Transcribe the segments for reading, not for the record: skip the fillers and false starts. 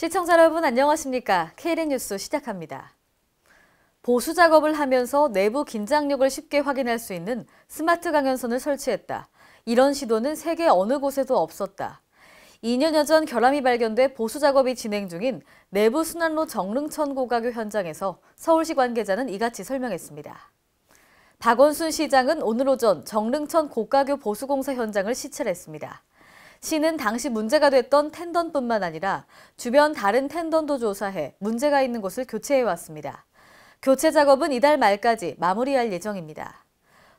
시청자 여러분 안녕하십니까? KLN 뉴스 시작합니다. 보수 작업을 하면서 내부 긴장력을 쉽게 확인할 수 있는 스마트 강연선을 설치했다. 이런 시도는 세계 어느 곳에도 없었다. 2년여 전 결함이 발견돼 보수 작업이 진행 중인 내부 순환로 정릉천 고가교 현장에서 서울시 관계자는 이같이 설명했습니다. 박원순 시장은 오늘 오전 정릉천 고가교 보수공사 현장을 시찰했습니다. 시는 당시 문제가 됐던 텐던뿐만 아니라 주변 다른 텐던도 조사해 문제가 있는 곳을 교체해왔습니다. 교체 작업은 이달 말까지 마무리할 예정입니다.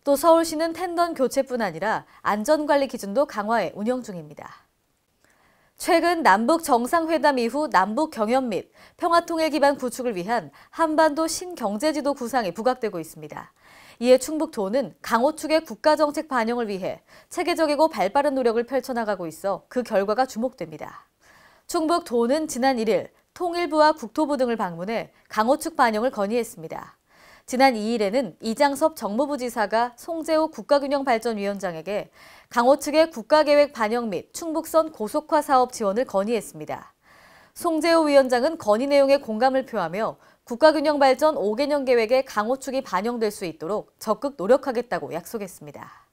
또 서울시는 텐던 교체뿐 아니라 안전관리 기준도 강화해 운영 중입니다. 최근 남북 정상회담 이후 남북 경협 및 평화통일 기반 구축을 위한 한반도 신경제지도 구상이 부각되고 있습니다. 이에 충북도는 강호축의 국가정책 반영을 위해 체계적이고 발빠른 노력을 펼쳐나가고 있어 그 결과가 주목됩니다. 충북도는 지난 1일 통일부와 국토부 등을 방문해 강호축 반영을 건의했습니다. 지난 2일에는 이장섭 정무부지사가 송재호 국가균형발전위원장에게 강호축의 국가계획 반영 및 충북선 고속화 사업 지원을 건의했습니다. 송재호 위원장은 건의 내용에 공감을 표하며 국가균형발전 5개년 계획에 강호축이 반영될 수 있도록 적극 노력하겠다고 약속했습니다.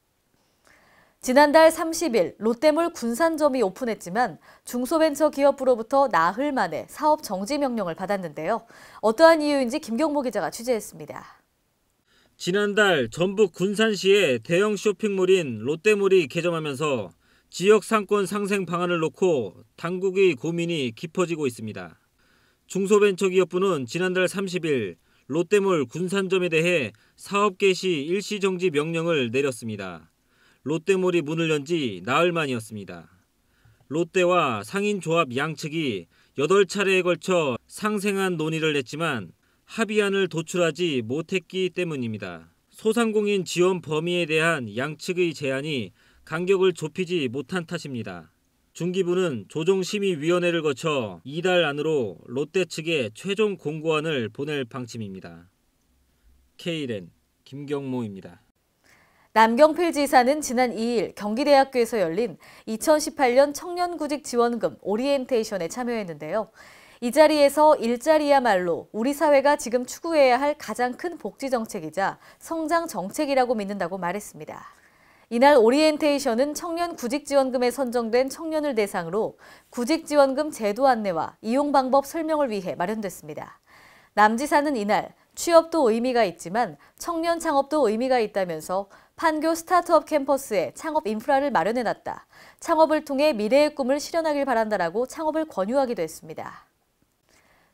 지난달 30일 롯데몰 군산점이 오픈했지만 중소벤처기업부로부터 나흘 만에 사업 정지 명령을 받았는데요. 어떠한 이유인지 김경모 기자가 취재했습니다. 지난달 전북 군산시의 대형 쇼핑몰인 롯데몰이 개점하면서 지역 상권 상생 방안을 놓고 당국의 고민이 깊어지고 있습니다. 중소벤처기업부는 지난달 30일 롯데몰 군산점에 대해 사업 개시 일시정지 명령을 내렸습니다. 롯데몰이 문을 연 지 나흘 만이었습니다. 롯데와 상인조합 양측이 8차례에 걸쳐 상생한 논의를 했지만 합의안을 도출하지 못했기 때문입니다. 소상공인 지원 범위에 대한 양측의 제안이 간격을 좁히지 못한 탓입니다. 중기부는 조정심의위원회를 거쳐 이달 안으로 롯데 측에 최종 공고안을 보낼 방침입니다. KLN 김경모입니다. 남경필 지사는 지난 2일 경기대학교에서 열린 2018년 청년구직지원금 오리엔테이션에 참여했는데요. 이 자리에서 일자리야말로 우리 사회가 지금 추구해야 할 가장 큰 복지정책이자 성장정책이라고 믿는다고 말했습니다. 이날 오리엔테이션은 청년구직지원금에 선정된 청년을 대상으로 구직지원금 제도 안내와 이용 방법 설명을 위해 마련됐습니다. 남 지사는 이날 취업도 의미가 있지만 청년 창업도 의미가 있다면서 판교 스타트업 캠퍼스에 창업 인프라를 마련해놨다. 창업을 통해 미래의 꿈을 실현하길 바란다라고 창업을 권유하기도 했습니다.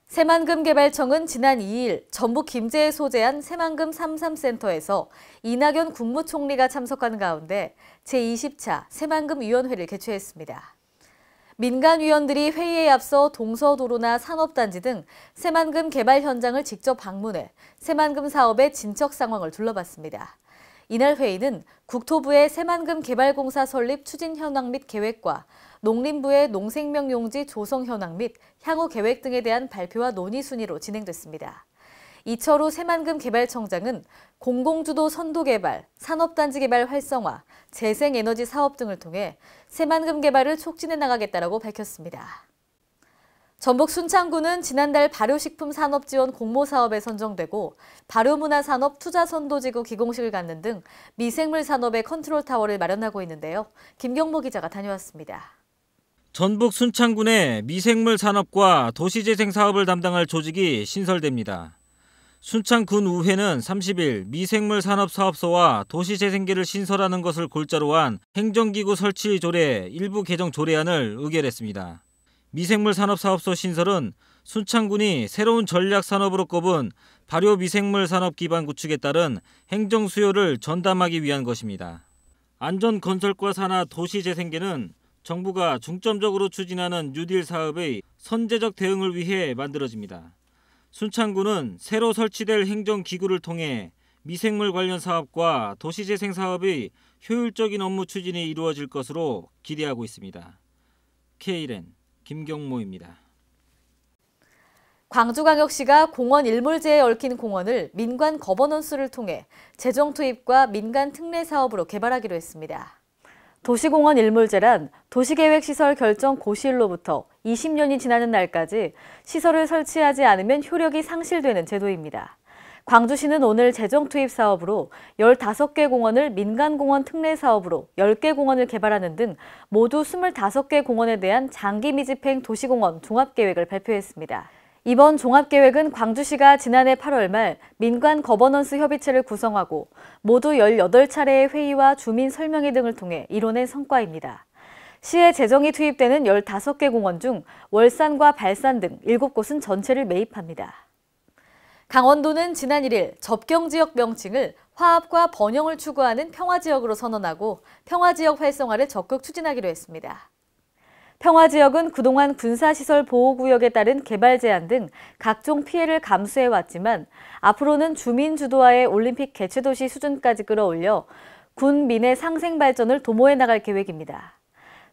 새만금개발청은 지난 2일 전북 김제에 소재한 새만금 33센터에서 이낙연 국무총리가 참석한 가운데 제20차 새만금위원회를 개최했습니다. 민간위원들이 회의에 앞서 동서도로나 산업단지 등 새만금 개발 현장을 직접 방문해 새만금 사업의 진척 상황을 둘러봤습니다. 이날 회의는 국토부의 새만금 개발공사 설립 추진 현황 및 계획과 농림부의 농생명용지 조성 현황 및 향후 계획 등에 대한 발표와 논의 순위로 진행됐습니다. 이철우 새만금 개발청장은 공공주도 선도 개발, 산업단지 개발 활성화, 재생에너지 사업 등을 통해 새만금 개발을 촉진해 나가겠다라고 밝혔습니다. 전북 순창구는 지난달 발효식품 산업 지원 공모 사업에 선정되고 발효문화산업 투자선도지구 기공식을 갖는 등 미생물 산업의 컨트롤 타워를 마련하고 있는데요. 김경모 기자가 다녀왔습니다. 전북 순창군의 미생물 산업과 도시재생 사업을 담당할 조직이 신설됩니다. 순창군의회는 30일 미생물 산업 사업소와 도시재생계를 신설하는 것을 골자로 한 행정기구 설치 조례 일부 개정 조례안을 의결했습니다. 미생물 산업 사업소 신설은 순창군이 새로운 전략 산업으로 꼽은 발효 미생물 산업 기반 구축에 따른 행정 수요를 전담하기 위한 것입니다. 안전건설과 산하 도시재생계는 정부가 중점적으로 추진하는 뉴딜 사업의 선제적 대응을 위해 만들어집니다. 순창군은 새로 설치될 행정기구를 통해 미생물 관련 사업과 도시재생 사업의 효율적인 업무 추진이 이루어질 것으로 기대하고 있습니다. KLN 김경모입니다. 광주광역시가 공원 일몰제에 얽힌 공원을 민관 거버넌스를 통해 재정 투입과 민간 특례 사업으로 개발하기로 했습니다. 도시공원 일몰제란 도시계획시설 결정 고시일로부터 20년이 지나는 날까지 시설을 설치하지 않으면 효력이 상실되는 제도입니다. 광주시는 오늘 재정 투입 사업으로 15개 공원을 민간공원 특례 사업으로 10개 공원을 개발하는 등 모두 25개 공원에 대한 장기 미집행 도시공원 종합계획을 발표했습니다. 이번 종합계획은 광주시가 지난해 8월 말 민간 거버넌스 협의체를 구성하고 모두 18차례의 회의와 주민 설명회 등을 통해 이뤄낸 성과입니다. 시에 재정이 투입되는 15개 공원 중 월산과 발산 등 7곳은 전체를 매입합니다. 강원도는 지난 1일 접경지역 명칭을 화합과 번영을 추구하는 평화지역으로 선언하고 평화지역 활성화를 적극 추진하기로 했습니다. 평화지역은 그동안 군사시설 보호구역에 따른 개발 제한 등 각종 피해를 감수해왔지만 앞으로는 주민 주도하에 올림픽 개최도시 수준까지 끌어올려 군 민의 상생 발전을 도모해 나갈 계획입니다.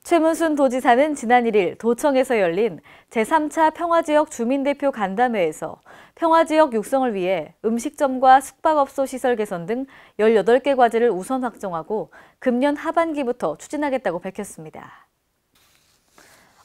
최문순 도지사는 지난 1일 도청에서 열린 제3차 평화지역 주민대표 간담회에서 평화지역 육성을 위해 음식점과 숙박업소 시설 개선 등 18개 과제를 우선 확정하고 금년 하반기부터 추진하겠다고 밝혔습니다.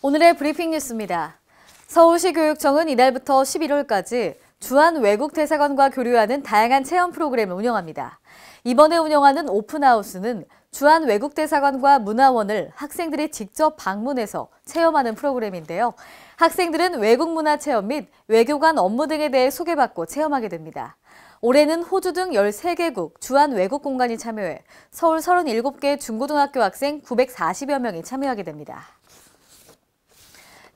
오늘의 브리핑 뉴스입니다. 서울시 교육청은 이달부터 11월까지 주한 외국 대사관과 교류하는 다양한 체험 프로그램을 운영합니다. 이번에 운영하는 오픈하우스는 주한 외국 대사관과 문화원을 학생들이 직접 방문해서 체험하는 프로그램인데요. 학생들은 외국 문화 체험 및 외교관 업무 등에 대해 소개받고 체험하게 됩니다. 올해는 호주 등 13개국 주한 외국 공간이 참여해 서울 37개 중고등학교 학생 940여 명이 참여하게 됩니다.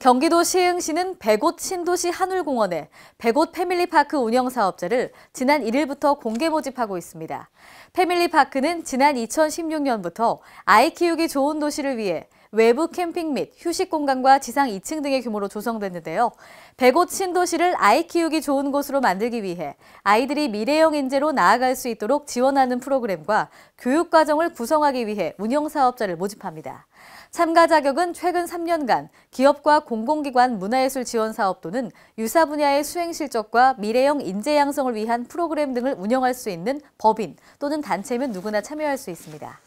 경기도 시흥시는 백옷 신도시 한울공원에 백옷 패밀리파크 운영 사업자를 지난 1일부터 공개 모집하고 있습니다. 패밀리파크는 지난 2016년부터 아이 키우기 좋은 도시를 위해 외부 캠핑 및 휴식 공간과 지상 2층 등의 규모로 조성됐는데요. 백옷 신도시를 아이 키우기 좋은 곳으로 만들기 위해 아이들이 미래형 인재로 나아갈 수 있도록 지원하는 프로그램과 교육과정을 구성하기 위해 운영사업자를 모집합니다. 참가 자격은 최근 3년간 기업과 공공기관 문화예술 지원 사업 또는 유사 분야의 수행 실적과 미래형 인재 양성을 위한 프로그램 등을 운영할 수 있는 법인 또는 단체면 누구나 참여할 수 있습니다.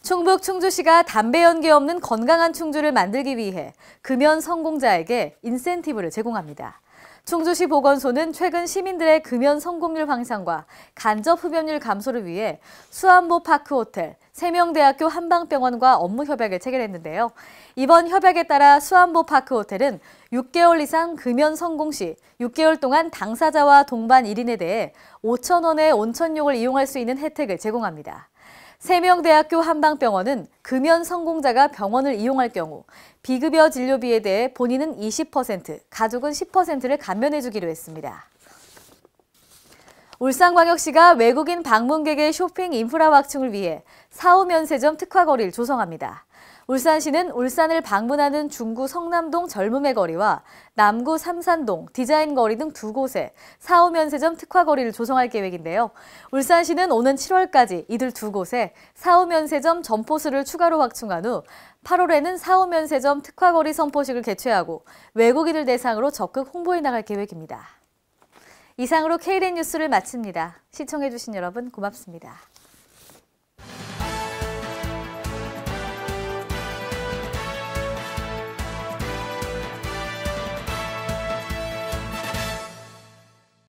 충북 충주시가 담배 연기 없는 건강한 충주를 만들기 위해 금연 성공자에게 인센티브를 제공합니다. 충주시 보건소는 최근 시민들의 금연 성공률 향상과 간접 흡연율 감소를 위해 수안보 파크호텔, 세명대학교 한방병원과 업무 협약을 체결했는데요. 이번 협약에 따라 수안보 파크호텔은 6개월 이상 금연 성공 시 6개월 동안 당사자와 동반 1인에 대해 5,000원의 온천욕을 이용할 수 있는 혜택을 제공합니다. 세명대학교 한방병원은 금연 성공자가 병원을 이용할 경우 비급여 진료비에 대해 본인은 20%, 가족은 10%를 감면해주기로 했습니다. 울산광역시가 외국인 방문객의 쇼핑 인프라 확충을 위해 4호 면세점 특화거리를 조성합니다. 울산시는 울산을 방문하는 중구 성남동 젊음의 거리와 남구 삼산동 디자인 거리 등 두 곳에 4호 면세점 특화거리를 조성할 계획인데요. 울산시는 오는 7월까지 이들 두 곳에 4호 면세점 점포수를 추가로 확충한 후 8월에는 4호 면세점 특화거리 선포식을 개최하고 외국인을 대상으로 적극 홍보해 나갈 계획입니다. 이상으로 Kden 뉴스를 마칩니다. 시청해주신 여러분 고맙습니다.